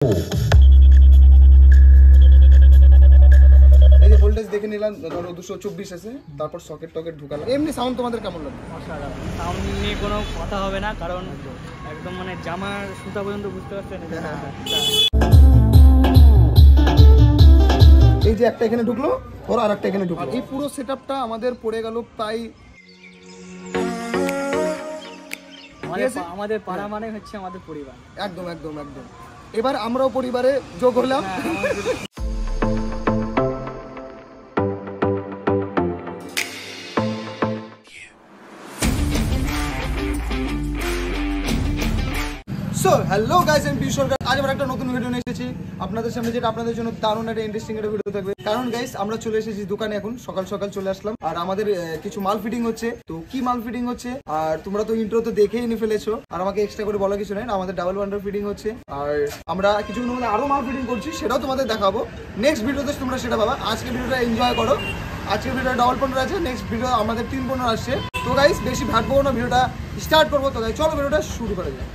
এই যে ভোল্টেজ দেখে নিলাম, ধরো 224 আছে, তারপর সকেট টকেট ঢুকালাম। এমনি সাউন্ড তোমাদের কেমন লাগে? সাউন্ড নিয়ে কোনো কথা হবে না, কারণ একদম মানে জামার সুতা পর্যন্ত বুঝতে পারছেন। এই যে একটা এখানে ঢুকলো, ওর আর একটা এখানে ঢুকলো। এই পুরো সেটআপটা আমাদের পড়ে গেল প্রায়, আমাদের পাড়া মানে হচ্ছে আমাদের পরিবার। একদম একদম একদম। এবার আমরাও পরিবারে যোগ হলাম। সো হ্যালো গাইস, আমি পিউষ সরকার। আজ আবার একটা নতুন ভিডিও নিয়ে এসেছি আপনাদের সামনে, যেটা আপনাদের জন্য দারুণ একটা ইন্টারেস্টিং একটা ভিডিও থাকবে। কারণ গাইস, আমরা চলে এসেছি দোকানে, এখন সকাল সকাল চলে আসলাম। আর আমাদের কিছু মাল ফিটিং হচ্ছে। তো কি মাল ফিটিং হচ্ছে আর তোমরা তো ইন্ট্রো তো দেখেই নিয়ে ফেলেছো, আর আমাকে এক্সট্রা করে বলা কিছু নেই। আমাদের ডাবল ওয়ান্ডার ফিটিং হচ্ছে, আর আমরা কিছুক্ষণ মধ্যে আরো মাল ফিটিং করছি, সেটাও তোমাদের দেখাবো নেক্সট ভিডিওতে, তোমরা সেটা পাবা। আজকে ভিডিওটা এনজয় করো। আজকের ভিডিওটা ডাবল পনেরো আছে, নেক্সট ভিডিও আমাদের 3:15 আসছে। তো গাইস বেশি ভাববো না, ভিডিওটা স্টার্ট করবো। তো গাইস চলো ভিডিওটা শুরু করা যায়।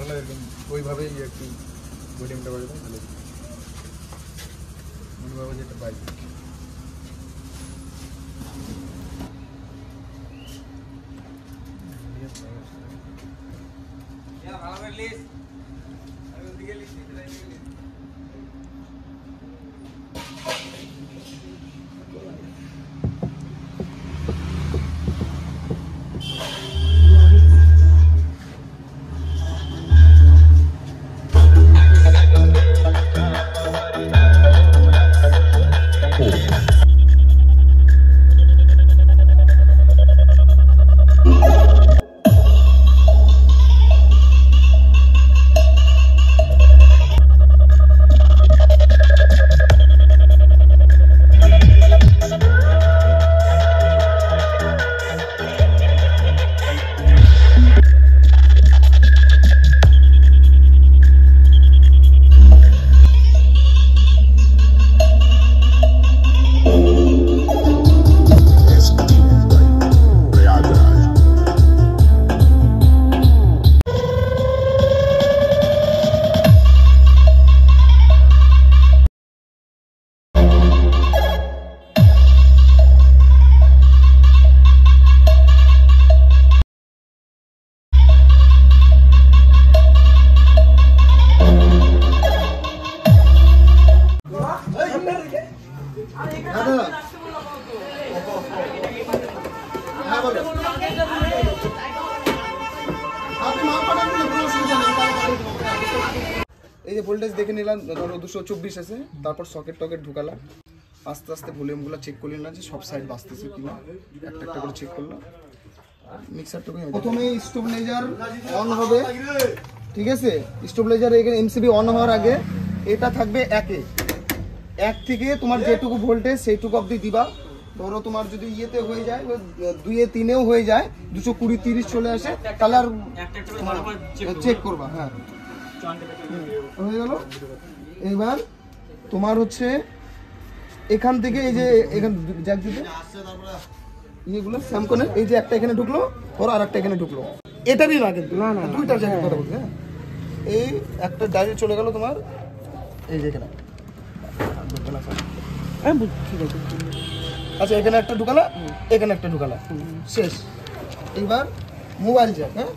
বাড়ালে এরকম ওইভাবেই একটু ভলিউমটা বাড়ালে ভালো মনে ভাবো যে এটা বাড়বে এই যে ভোল্টেজ দেখে নিলাম, ধরো 224 আছে, তারপর সকেট টকেট ঢুকালাম, আস্তে আস্তে ভলিউমগুলো চেক করলি না যে সব সাইড বাজতেছে কিনা, একটা একটা করে চেক করলাম। মিক্সারটাকে প্রথমে স্টেবিলাইজার অন হবে, ঠিক আছে? স্টেবিলাইজার এখানে এমসিবি অন হওয়ার আগে এটা থাকবে এক থেকে তোমার যেটুকু ভোল্টেজ সেইটুকু অবধি দিবা। ধরো তোমার যদি ইয়েতে হয়ে যায়, 2 3-এও হয়ে যায়, 220-30 চলে আসে, তাহলে আর চেক করবা। হ্যাঁ, হয়ে গেল। এবার তোমার হচ্ছে এখান থেকে এই যে এখান জ্যাক দিতে ইয়েগুলো স্যামকনের এই যে একটা এখানে ঢুকলো, ধরো আর একটা এখানে ঢুকলো, এটারই না কিন্তু না দুইটা জ্যাকের কথা বলছি। হ্যাঁ, এই একটা ডাইরেক্ট চলে গেল তোমার এই যে এখানে। আচ্ছা, এখানে একটা ঢুকালা, এখানে একটা ঢুকালা, শেষ। এবার মোবাইল জ্যাক, হ্যাঁ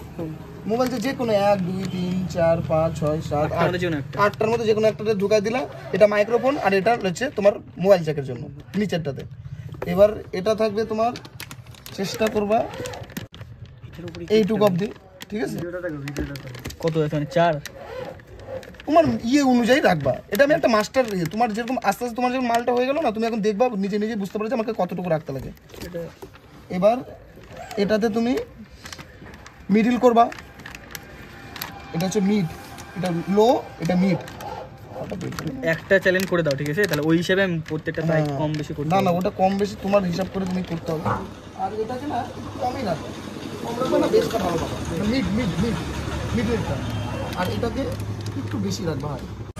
মোবাইল জ্যাক যে কোনো 1 2 3 4 5 6 7 8টার মধ্যে যে কোনো একটাতে ঢুকাই দিলা। এটা মাইক্রোফোন আর এটা হচ্ছে তোমার মোবাইল জ্যাকের জন্য নিচেরটাতে। এবার এটা থাকবে তোমার, চেষ্টা করবা এইটুকু অবধি, ঠিক আছে? কত আছে মানে 4 তোমার ইয়ে অনুযায়ী রাখবা। এটা আমি একটা মাস্টার, তোমার যেরকম আস্তে আস্তে তোমার যখন মালটা হয়ে গেল না, তুমি এখন দেখবা নিজে নিজে বুঝতে পারছো আমাকে কতটুকু রাখতে লাগে। এবার এটাতে তুমি মিডল করবা, এটা হচ্ছে মিড, এটা লো, এটা মিড। একটা চ্যালেঞ্জ করে দাও, ঠিক আছে? তাহলে ওই হিসাবে আমি প্রত্যেকটা প্রাইস কম বেশি করতে না ওটা কম বেশি তোমার হিসাব করে তুমি করতে হবে। আর এটাকে না কমই রাখবে, কম রাখবে না, বেশটা ভালো পাবে। মিড মিড মিড মিডলটা, আর এটাকে একটু বেশি রাখবা।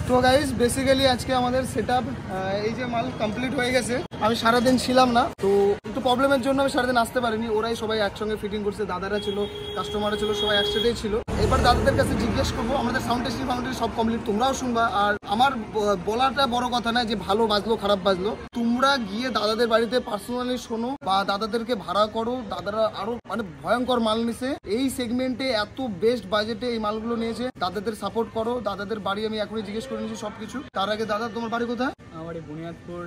তো গাইস বেসিক্যালি আজকে আমাদের সেটআপ এই যে মাল কমপ্লিট হয়ে গেছে। আমি সারাদিন ছিলাম না, তো একটু প্রবলেমের জন্য আমি সারাদিন আসতে পারিনি। ওরাই সবাই একসঙ্গে ফিটিং করছে, দাদারা ছিল, কাস্টমাররা ছিল, সবাই একসাথেই ছিল। এবার দাদাদের কাছে জিজ্ঞেস করবো, আমাদের সাউন্ড টেস্টিং ফাউন্ডেশন সব কমপ্লিট, তোমরাও শুনবা। আর আমার বলাটা বড় কথা না যে ভালো বাজলো খারাপ বাজলো, তোমরা গিয়ে দাদাদের বাড়িতে পার্সোনালি শোনো বা দাদাদেরকে ভাড়া করো। দাদারা আরো মানে ভয়ঙ্কর মাল নিছে এই সেগমেন্টে, এত বেস্ট বাজেটে এই মালগুলো নিয়েছে। দাদাদের সাপোর্ট করো। দাদাদের বাড়ি আমি এখনই জিজ্ঞেস করে নিয়েছি সবকিছু। তার আগে দাদা তোমার বাড়ি কোথায়? আমার এই বুনিয়াদপুর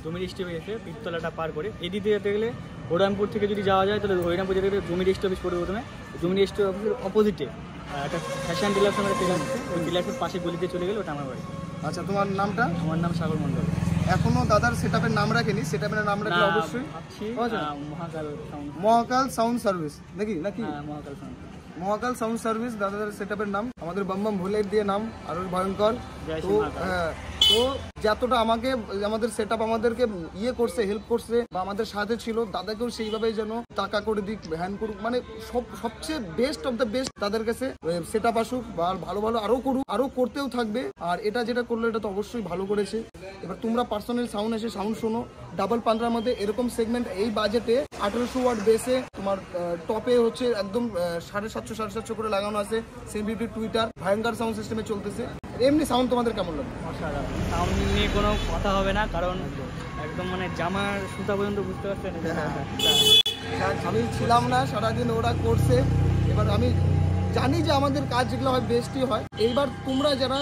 জমি রেজিস্ট্রি হয়েছে, পিস্তলাটা পার করে এদিকে যেতে গেলে হরিরামপুর থেকে যদি যাওয়া যায় তাহলে হরিরামপুর যেতে গেলে জমি রেজিস্ট্রি অফিস পড়বে। প্রথমে জমি রেজিস্ট্রি অফিসের অপোজিটে একটা ফ্যাশন ডিলার্স আমার ডিলার আছে, ওই ডিলার্সের পাশে গলিতে চলে গেলে ওটা আমার বাড়ি। আচ্ছা, তোমার নামটা? আমার নাম সাগর মন্ডল। এখনো দাদার সেটআপের নাম রাখেনি, সেটআপের নাম রাখলে অবশ্যই মহাকাল সাউন্ড সার্ভিস নাকি মহাকাল সাউন্ড, মহাকাল সাউন্ড সার্ভিস দাদাদের সেটআপের নাম। আমাদের বম বম ভোলেট দিয়ে নাম আরো ভয়ঙ্কর। তো তো যতটা আমাদের সেট আপ আমাদেরকে ইয়ে করছে, হেল্প করছে বা আমাদের সাথে ছিল, দাদাকেও সেইভাবেই যেন টাকা করে দিক, হ্যান্ড করুক, মানে সবচেয়ে বেস্ট অফ দ্য বেস্ট তাদের কাছে সেট আপ আসুক বা ভালো ভালো আরো করুক, আরো করতেও থাকবে। আর এটা যেটা করলো এটা তো অবশ্যই ভালো করেছে। এবার তোমরা পার্সোনাল সাউন্ড এসে সাউন্ড শোনো, ডাবল 15 মধ্যে এরকম সেগমেন্ট এই বাজেটে 1800 ওয়াট বেসে তোমার টপে হচ্ছে একদম 750 করে লাগানো আছে, সেমভিটি টুইটার ভয়ঙ্কর সাউন্ড সিস্টেমে চলতেছে। এমনি সাউন্ড তোমাদের কেমন লাগে? অসাধারণ, সাউন্ড নিয়ে কোনো কথা হবে না, কারণ একদম মানে জামার সুতা পর্যন্ত বুঝতে পারছেন। আমি ছিলাম না, সারাদিন ওরা করছে। এবার আমি জানি যে আমাদের কাজ যেগুলো হয় বেস্টই হয়। এইবার তোমরা যারা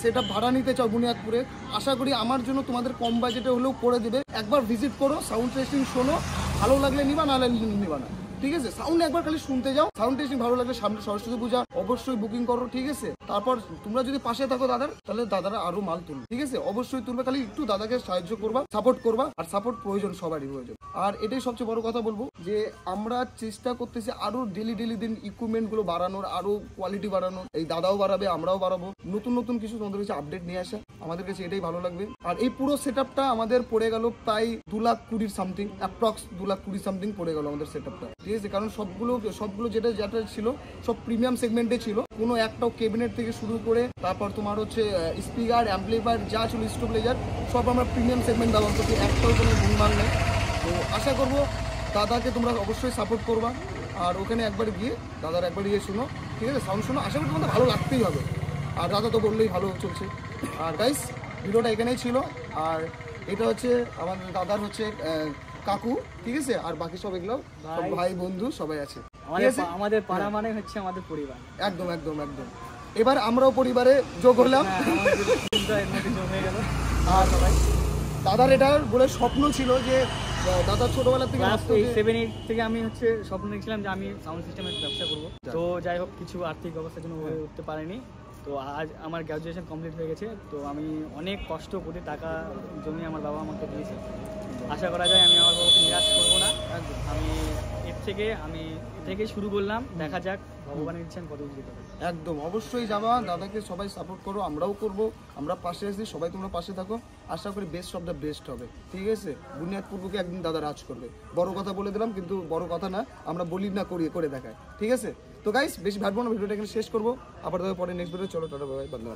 সেটা ভাড়া নিতে চাও বুনিয়াদপুরে, আশা করি আমার জন্য তোমাদের কম বাজেটে হলেও করে দেবে। একবার ভিজিট করো, সাউন্ড টেস্টিং শোনো, ভালো লাগলে নিবা, না লাগলে নিবা না, ঠিক আছে? সাউন্ড একবার খালি শুনতে যাও, সাউন্ড টেস্টিং ভালো লাগলে সামনে সরস্বতী পূজা অবশ্যই বুকিং করো, ঠিক আছে? তারপর তোমরা যদি পাশে থাকো দাদার, তাহলে দাদারা আরো মাল তুলবে, ঠিক আছে? অবশ্যই তুলবে, খালি একটু দাদাকে সাহায্য করবা, সাপোর্ট করবা। আর সাপোর্ট প্রয়োজন, সবারই প্রয়োজন। আর এটাই সবচেয়ে বড় কথা বলবো যে আমরা চেষ্টা করতেছি আরো ডেলি দিন ইকুইপমেন্ট গুলো বাড়ানোর, আরো কোয়ালিটি বাড়ানোর। এই দাদাও বাড়াবে, আমরাও বাড়াবো, নতুন কিছু তোমাদের কাছে আপডেট নিয়ে আসা, আমাদের কাছে এটাই ভালো লাগবে। আর এই পুরো সেটআপটা আমাদের পড়ে গেল প্রায় 2,20,000 সামথিং, অ্যাপ্রক্স 2,20,000 সামথিং পড়ে গেল আমাদের সেটআপটা, ঠিক আছে? কারণ সবগুলো যেটা ছিল সব প্রিমিয়াম সেগমেন্টে ছিল। কোনো একটাও ক্যাবিনেট থেকে শুরু করে তারপর তোমার হচ্ছে স্পিকার, অ্যাম্পলিফায়ার যা ছিল, স্টেবিলাইজার, সব আমরা প্রিমিয়াম সেগমেন্ট ব্যবহার করছি, একটাও কোনো ভুলভাল নেই। তো আশা করবো দাদাকে তোমরা অবশ্যই সাপোর্ট করবা। আর ওখানে একবার গিয়ে দাদার একবার গিয়ে শুনো, ঠিক আছে? সাউন্ড শোনো, আশা করি তোমাদের ভালো লাগতেই হবে। আর দাদা তো বললেই ভালো চলছে। আর গাইস, ভিডিওটা এখানেই ছিল। আর এটা হচ্ছে আমাদের দাদার হচ্ছে কাকু, ঠিক আছে? আর বাকি সব এগুলো সব ভাই বন্ধু সবাই আছে, ঠিক আছে? আমাদের পাড়া মানে হচ্ছে আমাদের পরিবার। একদম। এবার আমরাও পরিবারে যোগ হলাম। হয়ে গেল। আর দাদার এটা বলে স্বপ্ন ছিল যে দাদা ছোটবেলা থেকে ক্লাস ভাবতো যে- 7-8 থেকে আমি হচ্ছে স্বপ্ন দেখছিলাম যে আমি সাউন্ড সিস্টেমের ব্যবসা করবো। তো যাই হোক, কিছু আর্থিক অবস্থার জন্য হয়ে উঠতে পারিনি। তো আজ আমার গ্র্যাজুয়েশন কমপ্লিট হয়ে গেছে। তো আমি অনেক কষ্ট করে টাকা জমিয়ে আমার বাবা আমাকে দিয়েছে। আশা করা যায় আমি আমার বাবাকে নিরাশ করবো না। আমি এর থেকে শুরু করলাম, দেখা যাক ভগবানের ইচ্ছা কত কিছু দিতে পারে। একদম অবশ্যই যাবা, দাদাকে সবাই সাপোর্ট করো, আমরাও করব, আমরা পাশে আছি, সবাই তোমরা পাশে থাকো। আশা করি বেস্ট অফ দ্য বেস্ট হবে, ঠিক আছে? বুনিয়াদপুরকে একদিন দাদা রাজ করবে। বড় কথা বলে দিলাম, কিন্তু বড় কথা না, আমরা বলি না, করে দেখায়, ঠিক আছে? তো গাইস, বেশি ভাববো না, ভিডিওটা এখানে শেষ করবো। আবার পরে নেক্সট ভিডিও, চলো টাটা, বাই বাই, বাই।